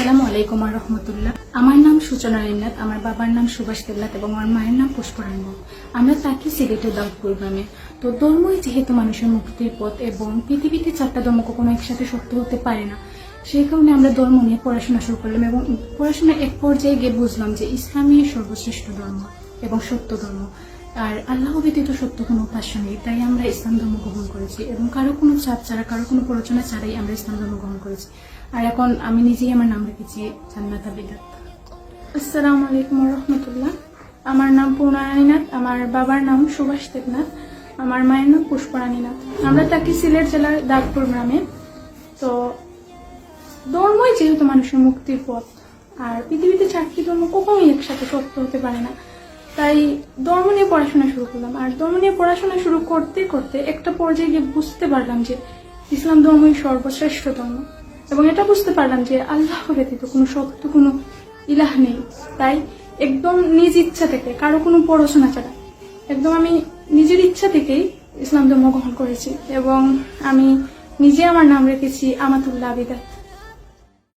আসসালামু আলাইকুম ওয়া রাহমাতুল্লাহ। আমার নাম সূচনা রিন্নাত, আমার বাবার নাম সুভাষ দেবনাথ এবং আমার মায়ের নাম পুষ্পরানী। আমরা থাকি সিলেটের দাউদপুর গ্রামে। তো ধর্মই যেহেতু মানুষের মুক্তির পথ এবং পৃথিবীতে চারটা ধর্ম কখনো একসাথে সত্য হতে পারে না, সেই কারণে আমরা ধর্ম নিয়ে পড়াশোনা শুরু করলাম এবং পড়াশোনার এক পর্যায়ে গিয়ে বুঝলাম যে ইসলামই সর্বশ্রেষ্ঠ ধর্ম এবং সত্য ধর্ম। আর আল্লাহ ব্যতীত সত্য কোনো উপাস্য নেই, তাই আমরা ইসলাম ধর্ম গ্রহণ করেছি এবং কারো কোনো চাপ ছাড়া, কারো কোনো প্ররোচনা ছাড়াই আমরা ইসলাম ধর্ম গ্রহণ করেছি। আর এখন আমি নিজেই আমার নাম রেখেছি জান্নাত আবিদাত। আসসালামু আলাইকুম ওয়া রাহমাতুল্লাহ। আমার নাম পূর্ণারানী নাথ, আমার বাবার নাম সুভাষ দেবনাথ, আমার মায়ের নাম পুষ্পরানী নাথ। আমরা থাকি সিলেট জেলার দাউদপুর গ্রামে। তো ধর্মই যেহেতু মানুষের মুক্তির পথ, আর পৃথিবীতে চারটি ধর্ম কখনোই একসাথে সত্য হতে পারে না, তাই ধর্ম নিয়ে পড়াশোনা শুরু করলাম। আর ধর্ম নিয়ে পড়াশোনা শুরু করতে করতে একটা পর্যায়ে গিয়ে বুঝতে পারলাম যে ইসলাম ধর্মই সর্বশ্রেষ্ঠ ধর্ম এবং এটা বুঝতে পারলাম যে আল্লাহ ব্যতীত কোনো সত্য কোনো ইলাহ নেই। তাই একদম নিজ ইচ্ছা থেকে, কারো কোনো পড়াশোনা ছাড়া, একদম আমি নিজের ইচ্ছা থেকেই ইসলাম ধর্ম গ্রহণ করেছি এবং আমি নিজে আমার নাম রেখেছি আমাতুল্লাহ আবিদাত।